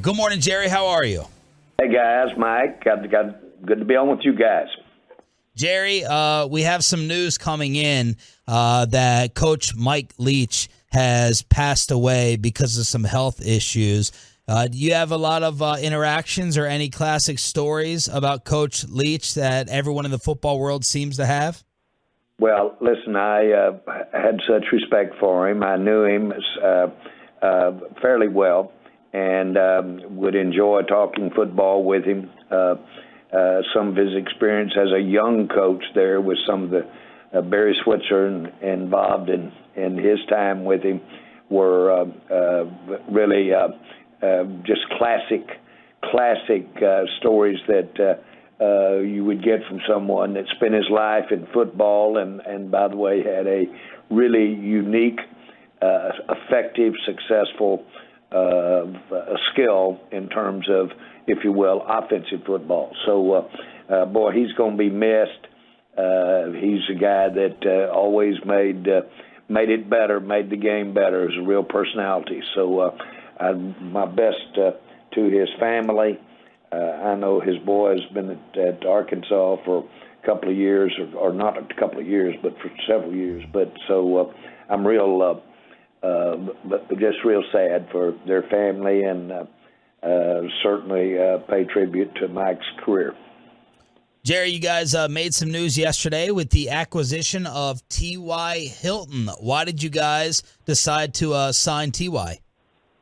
Good morning, Jerry. How are you? Hey, guys. Mike. Good to be on with you guys. Jerry, we have some news coming in that Coach Mike Leach has passed away because of some health issues. Do you have a lot of interactions or any classic stories about Coach Leach that everyone in the football world seems to have? Well, listen, I had such respect for him. I knew him fairly well and would enjoy talking football with him. Some of his experience as a young coach there with some of the Barry Switzer involved in his time with him were really just classic stories that you would get from someone that spent his life in football and by the way, had a really unique, effective, successful skill in terms of, if you will, offensive football. So, boy, he's going to be missed. He's a guy that always made it better, made the game better. He's a real personality. So, my best to his family. I know his boy has been at Arkansas for a couple of years, or not a couple of years, but for several years. But so I'm real, but just real sad for their family, and certainly pay tribute to Mike's career. Jerry, you guys made some news yesterday with the acquisition of T.Y. Hilton. Why did you guys decide to sign T.Y.?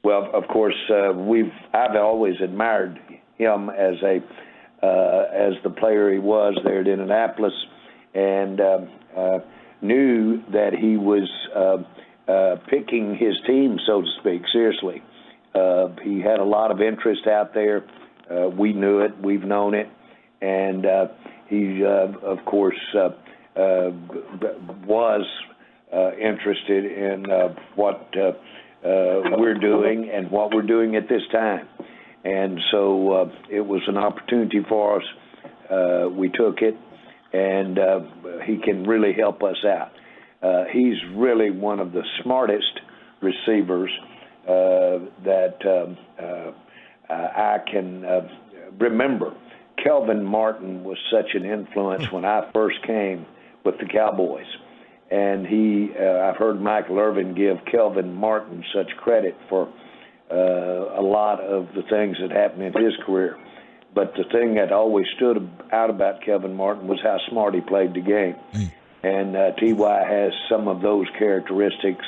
Well, of course, I've always admired him as the player he was there at Indianapolis, and knew that he was picking his team, so to speak, seriously. He had a lot of interest out there. We knew it. We've known it. And he, of course, was interested in what we're doing and what we're doing at this time. And so it was an opportunity for us. We took it, and he can really help us out. He's really one of the smartest receivers that I can remember. Kelvin Martin was such an influence when I first came with the Cowboys. And I've heard Michael Irvin give Kelvin Martin such credit for a lot of the things that happened in his career. But the thing that always stood out about Kelvin Martin was how smart he played the game. And T.Y. has some of those characteristics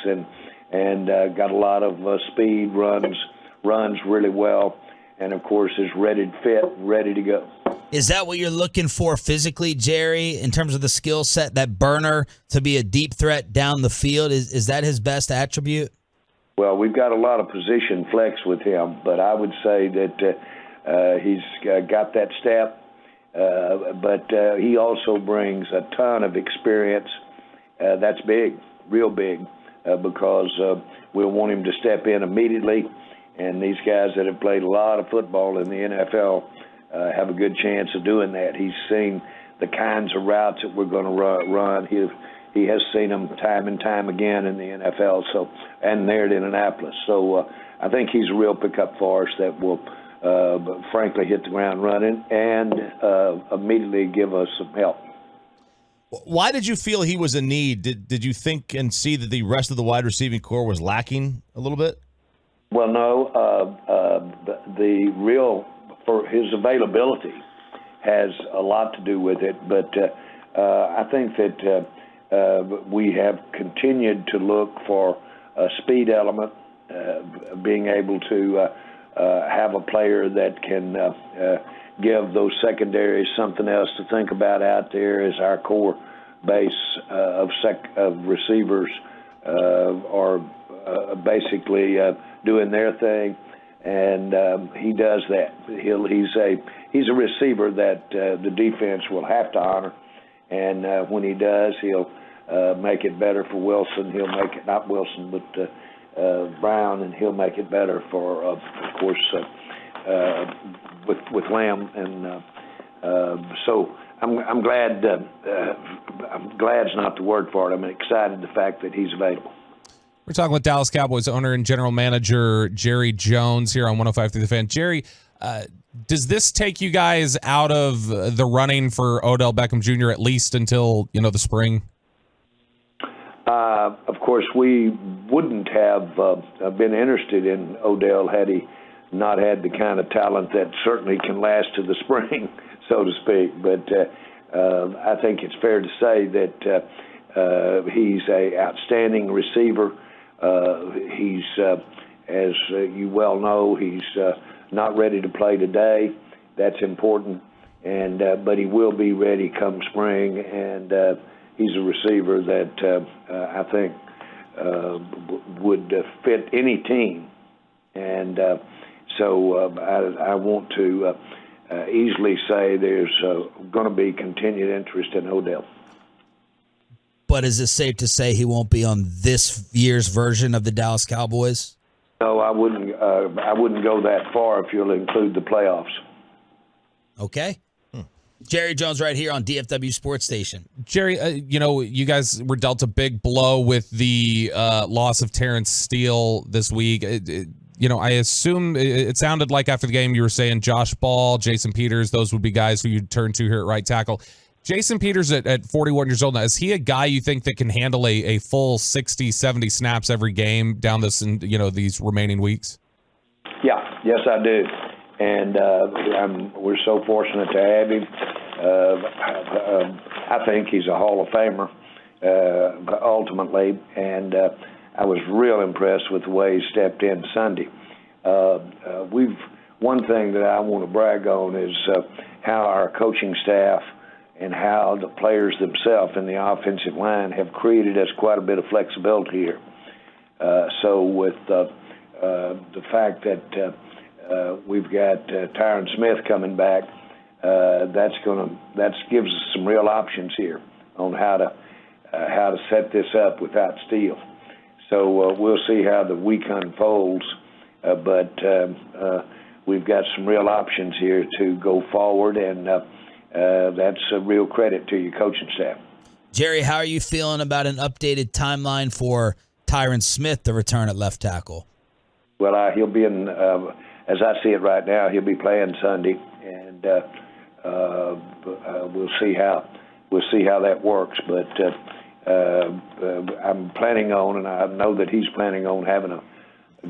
and got a lot of speed, runs really well, and, of course, is ready to go. Is that what you're looking for physically, Jerry, in terms of the skill set, that burner to be a deep threat down the field? Is that his best attribute? Well, we've got a lot of position flex with him, but I would say that he's got that step, but he also brings a ton of experience. That's big, real big, because we'll want him to step in immediately, and these guys that have played a lot of football in the NFL have a good chance of doing that. He's seen the kinds of routes that we're going to run. He has seen them time and time again in the NFL, and there at Indianapolis. So I think he's a real pickup for us that will, frankly, hit the ground running and immediately give us some help. Why did you feel he was a need? Did you think and see that the rest of the wide receiving core was lacking a little bit? Well, no. The real, for his availability, has a lot to do with it. But I think that we have continued to look for a speed element, being able to have a player that can give those secondaries something else to think about out there as our core base of receivers are basically doing their thing, and he does that. He's a receiver that the defense will have to honor, and when he does, he'll make it better for Wilson. He'll make it, not Wilson, but Brown, and he'll make it better for, of course, with Lamb. And so I'm glad. I'm glad's not the word for it. I'm excited the fact that he's available. We're talking with Dallas Cowboys owner and general manager Jerry Jones here on 105 through the Fan. Jerry, does this take you guys out of the running for Odell Beckham Jr. at least until, the spring? Of course, we wouldn't have been interested in Odell had he not had the kind of talent that certainly can last to the spring, so to speak. But I think it's fair to say that he's an outstanding receiver. He's, as you well know, he's not ready to play today. That's important, but he will be ready come spring, and he's a receiver that I think would fit any team. And so I want to easily say there's going to be continued interest in Odell. But is it safe to say he won't be on this year's version of the Dallas Cowboys? No, I wouldn't. I wouldn't go that far if you'll include the playoffs. Okay. Jerry Jones right here on DFW Sports Station. Jerry, you guys were dealt a big blow with the loss of Terrence Steele this week. I assume it sounded like after the game you were saying Josh Ball, Jason Peters, those would be guys who you'd turn to here at right tackle. Jason Peters at 41 years old now, is he a guy you think that can handle a full 60, 70 snaps every game down this, these remaining weeks? Yeah, yes, I do. And we're so fortunate to have him. I think he's a Hall of Famer, ultimately, and I was real impressed with the way he stepped in Sunday. One thing that I want to brag on is how our coaching staff and how the players themselves in the offensive line have created us quite a bit of flexibility here. So with the fact that we've got Tyron Smith coming back, that gives us some real options here on how to set this up without Steele. So we'll see how the week unfolds, but we've got some real options here to go forward, and that's a real credit to your coaching staff. Jerry, how are you feeling about an updated timeline for Tyron Smith to return at left tackle? Well, he'll be in, as I see it right now, he'll be playing Sunday, and we'll see how that works. But I'm planning on, and I know that he's planning on having a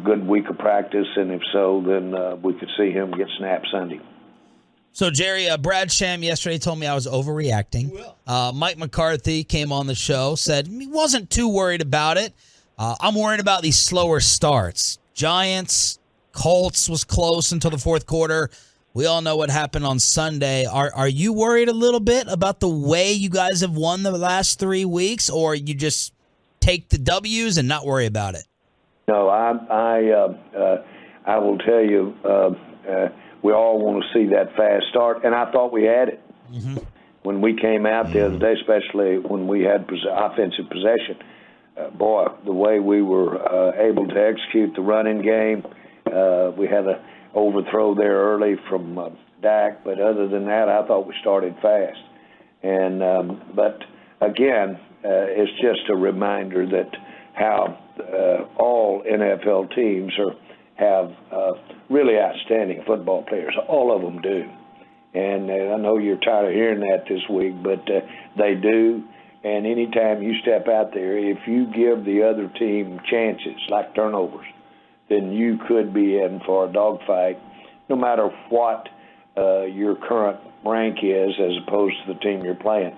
good week of practice, and if so, then we could see him get snapped Sunday. So, Jerry, Brad Sham yesterday told me I was overreacting. Mike McCarthy came on the show, said he wasn't too worried about it. I'm worried about these slower starts. Giants, Colts was close until the fourth quarter. We all know what happened on Sunday. Are you worried a little bit about the way you guys have won the last 3 weeks, or you just take the W's and not worry about it? No, I will tell you, we all want to see that fast start, and I thought we had it. Mm-hmm. When we came out the other day, especially when we had offensive possession, the way we were able to execute the running game, we had an overthrow there early from Dak, but other than that, I thought we started fast. And but again, it's just a reminder that how all NFL teams have really outstanding football players. All of them do. And I know you're tired of hearing that this week, but they do. And anytime you step out there, if you give the other team chances, like turnovers, then you could be in for a dogfight, no matter what your current rank is as opposed to the team you're playing.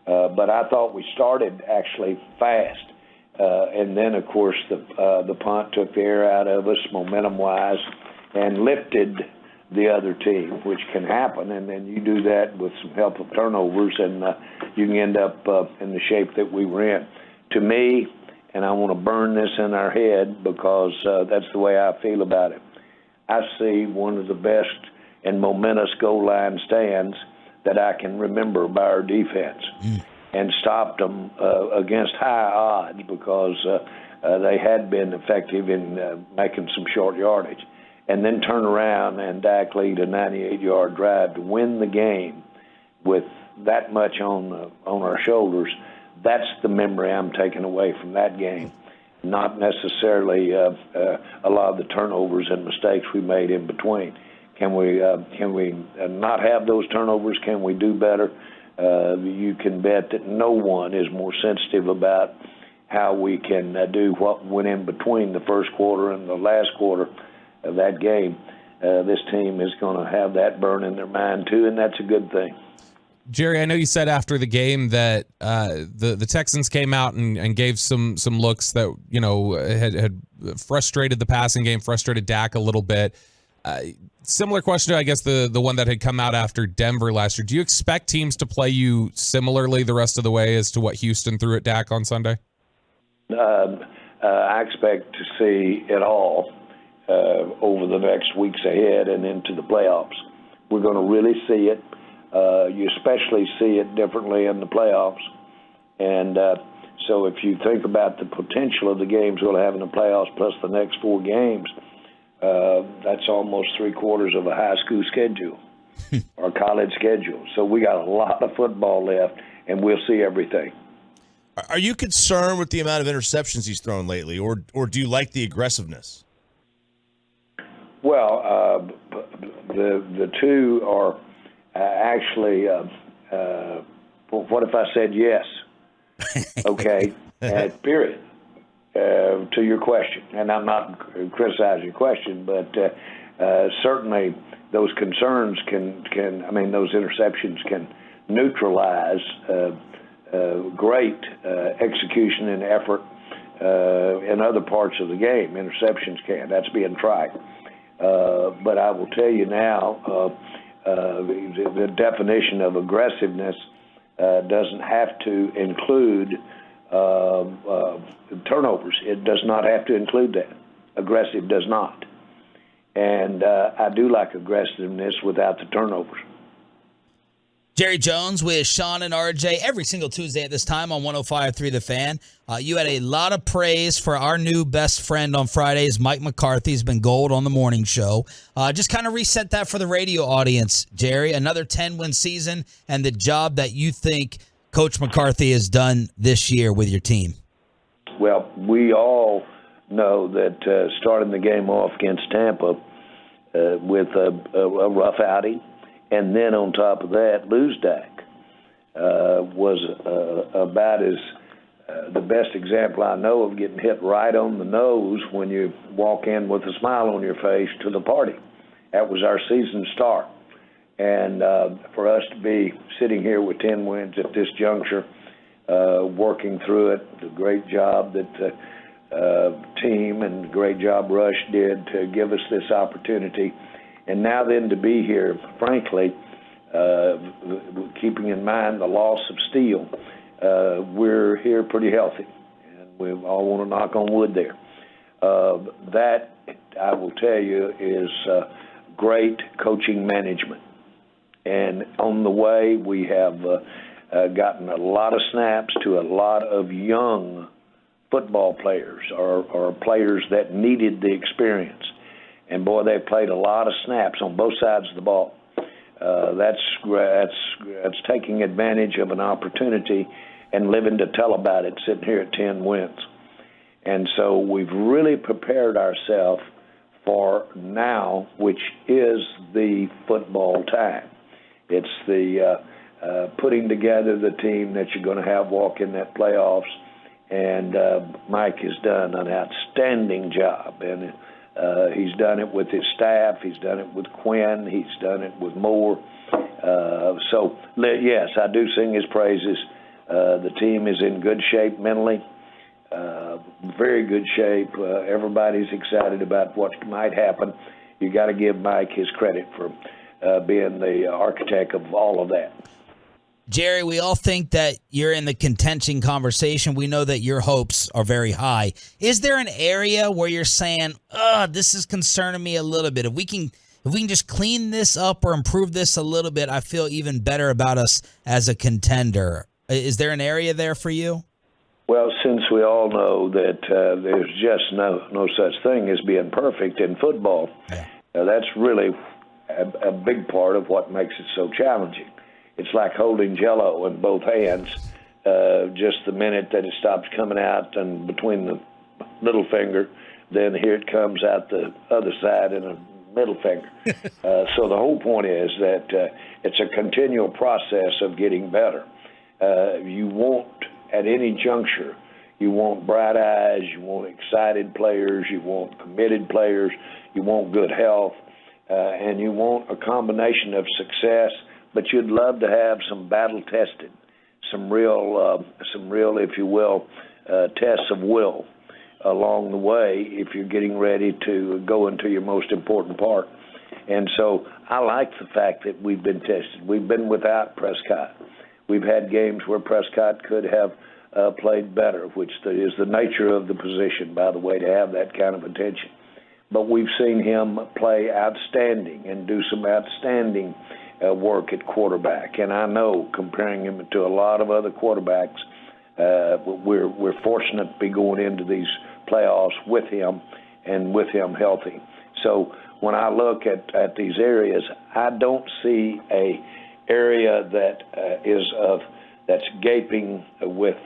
But I thought we started actually fast. And then, of course, the punt took the air out of us momentum-wise and lifted the other team, which can happen. And then you do that with some help of turnovers, and you can end up in the shape that we were in. To me, and I want to burn this in our head because that's the way I feel about it, I see one of the best and momentous goal line stands that I can remember by our defense. And stopped them against high odds because they had been effective in making some short yardage. And then turn around and Dak lead a 98-yard drive to win the game with that much on our shoulders. That's the memory I'm taking away from that game. not necessarily a lot of the turnovers and mistakes we made in between. Can we not have those turnovers? Can we do better? You can bet that no one is more sensitive about how we can do what went in between the first quarter and the last quarter of that game. This team is going to have that burn in their mind too, and that's a good thing. Jerry, I know you said after the game that the Texans came out and gave some looks that had frustrated the passing game, frustrated Dak a little bit. Similar question to, I guess, the one that had come out after Denver last year. Do you expect teams to play you similarly the rest of the way as to what Houston threw at Dak on Sunday? I expect to see it all over the next weeks ahead and into the playoffs. We're going to really see it. You especially see it differently in the playoffs. And so if you think about the potential of the games we'll have in the playoffs plus the next 4 games, that's almost 3/4 of a high school schedule or college schedule. So we got a lot of football left, and we'll see everything. Are you concerned with the amount of interceptions he's thrown lately, or do you like the aggressiveness? Well, the two are actually. What if I said yes? Okay, period. To your question, and I'm not criticizing your question, but certainly those concerns those interceptions can neutralize great execution and effort in other parts of the game. Interceptions can. That's being tried. But I will tell you now, the definition of aggressiveness doesn't have to include turnovers. It does not have to include that. Aggressive does not. And I do like aggressiveness without the turnovers. Jerry Jones with Sean and RJ every single Tuesday at this time on 105.3 The Fan. You had a lot of praise for our new best friend on Fridays, Mike McCarthy. Has been gold on the morning show. Just kind of reset that for the radio audience, Jerry. Another 10-win season and the job that you think Coach McCarthy has done this year with your team. Well, we all know that starting the game off against Tampa with a rough outing, and then on top of that, lose Dak was about as the best example I know of getting hit right on the nose when you walk in with a smile on your face to the party. That was our season start. And for us to be sitting here with 10 wins at this juncture, working through it, the great job that the team and the great job Rush did to give us this opportunity. And now then to be here, frankly, keeping in mind the loss of Steele, we're here pretty healthy. And we all want to knock on wood there. That, I will tell you, is great coaching management. And on the way, we have gotten a lot of snaps to a lot of young football players or players that needed the experience. And, boy, they played a lot of snaps on both sides of the ball. That's taking advantage of an opportunity and living to tell about it, sitting here at 10 wins. And so we've really prepared ourselves for now, which is the football time. It's the putting together the team that you're going to have walk in that playoffs. And Mike has done an outstanding job. And he's done it with his staff. He's done it with Quinn. He's done it with Moore. So, yes, I do sing his praises. The team is in good shape mentally, very good shape. Everybody's excited about what might happen. You got to give Mike his credit for being the architect of all of that. Jerry, we all think that you're in the contention conversation. We know that your hopes are very high. Is there an area where you're saying, this is concerning me a little bit? If we can just clean this up or improve this a little bit, I feel even better about us as a contender. Is there an area there for you? Well, since we all know that there's just no such thing as being perfect in football, that's really a big part of what makes it so challenging. It's like holding Jell-O in both hands. Just the minute that it stops coming out and between the little finger, then here it comes out the other side in a middle finger. So the whole point is that it's a continual process of getting better. You want, at any juncture, you want bright eyes, you want excited players, you want committed players, you want good health, and you want a combination of success, but you'd love to have some battle-tested, some real, if you will, tests of will along the way if you're getting ready to go into your most important part. And so I like the fact that we've been tested. We've been without Prescott. We've had games where Prescott could have played better, which is the nature of the position, by the way, to have that kind of attention. But we've seen him play outstanding and do some outstanding work at quarterback. And I know, comparing him to a lot of other quarterbacks, we're fortunate to be going into these playoffs with him and with him healthy. So when I look at these areas, I don't see a area that that's gaping with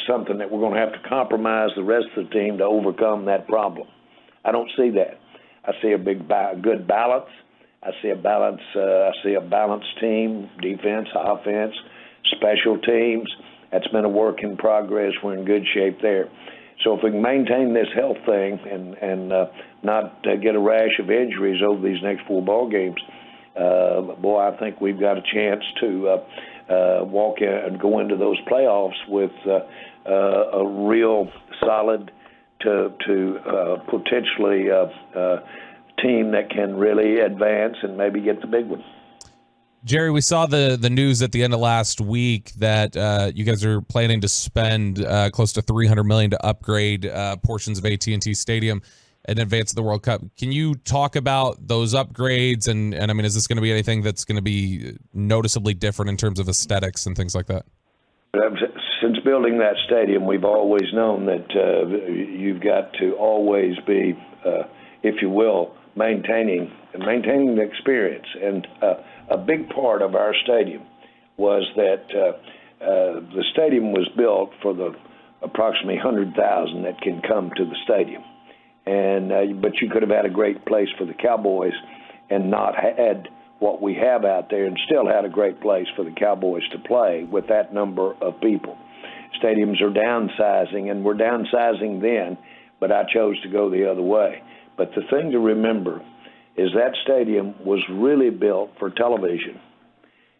something that we're going to have to compromise the rest of the team to overcome that problem. I don't see that. I see a good balance. I see a balanced team, defense, offense, special teams. That's been a work in progress. We're in good shape there. So if we can maintain this health thing and not get a rash of injuries over these next 4 ball games, boy, I think we've got a chance to walk in and go into those playoffs with a real solid to potentially team that can really advance and maybe get the big one. Jerry, we saw the news at the end of last week that you guys are planning to spend close to $300 million to upgrade portions of AT&T Stadium in advance of the World Cup. Can you talk about those upgrades? And I mean, is this going to be anything that's going to be noticeably different in terms of aesthetics and things like that? Since building that stadium, we've always known that you've got to always be, if you will, maintaining the experience. And a big part of our stadium was that the stadium was built for the approximately 100,000 that can come to the stadium. And but you could have had a great place for the Cowboys and not had what we have out there, and still had a great place for the Cowboys to play with that number of people. Stadiums are downsizing, and we're downsizing then, but I chose to go the other way. But the thing to remember is that stadium was really built for television,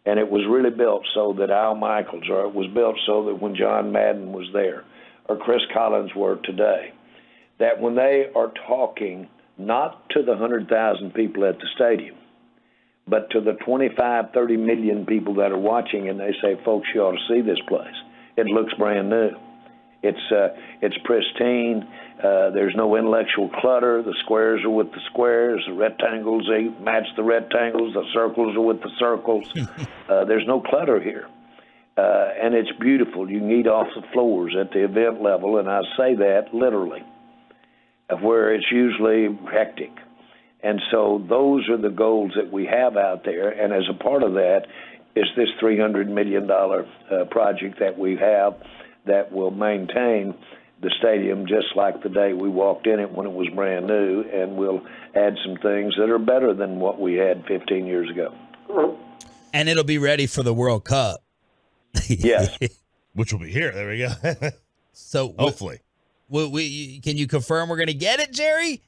and it was really built so that Al Michaels, or it was built so that when John Madden was there, or Chris Collins were today, that when they are talking not to the 100,000 people at the stadium, but to the 25, 30 million people that are watching, and they say, folks, you ought to see this place. It looks brand new. It's pristine. There's no intellectual clutter. The squares are with the squares. The rectangles, they match the rectangles. The circles are with the circles. There's no clutter here. And it's beautiful. You can eat off the floors at the event level, and I say that literally, where it's usually hectic. And so those are the goals that we have out there. And as a part of that is this $300 million project that we have that will maintain the stadium just like the day we walked in it when it was brand new, and we'll add some things that are better than what we had 15 years ago. And it'll be ready for the World Cup. Yes. Which will be here. There we go. So hopefully. Can you confirm we're going to get it, Jerry?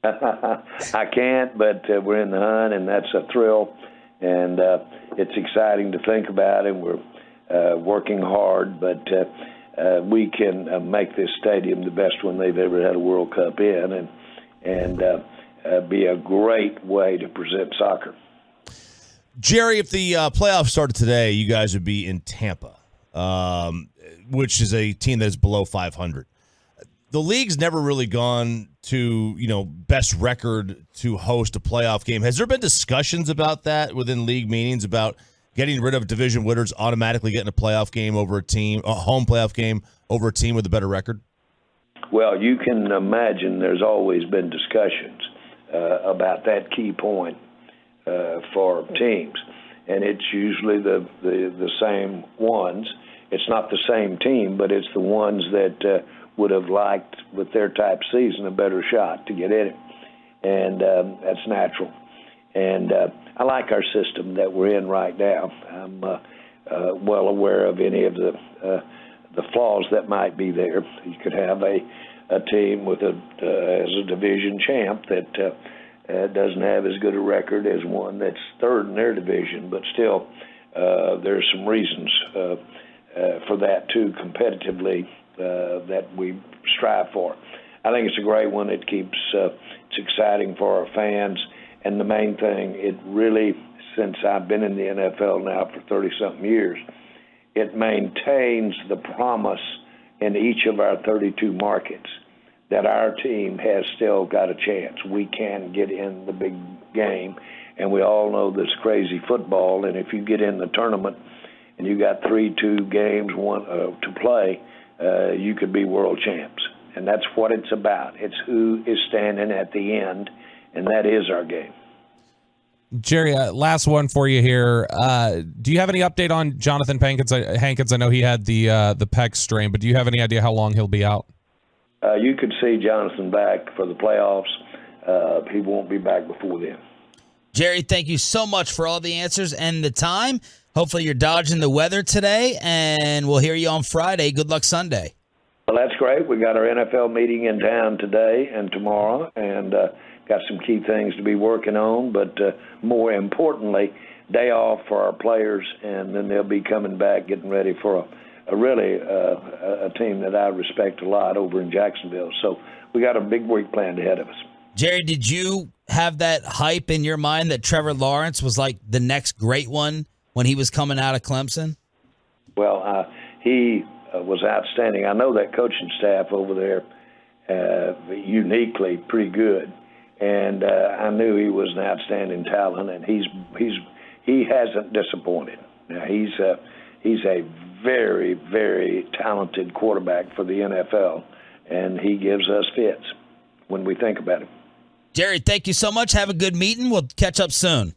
I can't, but we're in the hunt, and that's a thrill, and it's exciting to think about, and we're working hard, but we can make this stadium the best one they've ever had a World Cup in, and be a great way to present soccer. Jerry, if the playoffs started today, you guys would be in Tampa, which is a team that is below 500. The league's never really gone to, best record to host a playoff game. Has there been discussions about that within league meetings about getting rid of division winners automatically getting a playoff game over a home playoff game over a team with a better record? Well, you can imagine there's always been discussions about that key point for teams, and it's usually the same ones. It's not the same team, but it's the ones that would have liked, with their type season, a better shot to get in it. And that's natural. And I like our system that we're in right now. I'm well aware of any of the flaws that might be there. You could have a team with as a division champ that doesn't have as good a record as one that's third in their division, but still there's some reasons for that too, competitively, that we strive for. I think it's a great one. It keeps it's exciting for our fans, and the main thing, it really, since I've been in the NFL now for 30-something years, it maintains the promise in each of our 32 markets that our team has still got a chance. We can get in the big game, and we all know this crazy football, and if you get in the tournament and you got 3-2 games to play, you could be world champs. And that's what it's about. It's who is standing at the end, and that is our game. Jerry, last one for you here. Do you have any update on Jonathan Hankins? I know he had the pec strain, but do you have any idea how long he'll be out? You could see Jonathan back for the playoffs. He won't be back before then. Jerry, thank you so much for all the answers and the time. Hopefully you're dodging the weather today, and we'll hear you on Friday. Good luck Sunday. Well, that's great. We got our NFL meeting in town today and tomorrow, and got some key things to be working on. But more importantly, day off for our players, and then they'll be coming back, getting ready for a team that I respect a lot over in Jacksonville. So we got a big week planned ahead of us. Jerry, did you have that hype in your mind that Trevor Lawrence was like the next great one when he was coming out of Clemson? Well, he was outstanding. I know that coaching staff over there uniquely pretty good, and I knew he was an outstanding talent, and he hasn't disappointed. Now he's a very, very talented quarterback for the NFL, and he gives us fits when we think about him. Jerry, thank you so much. Have a good meeting. We'll catch up soon.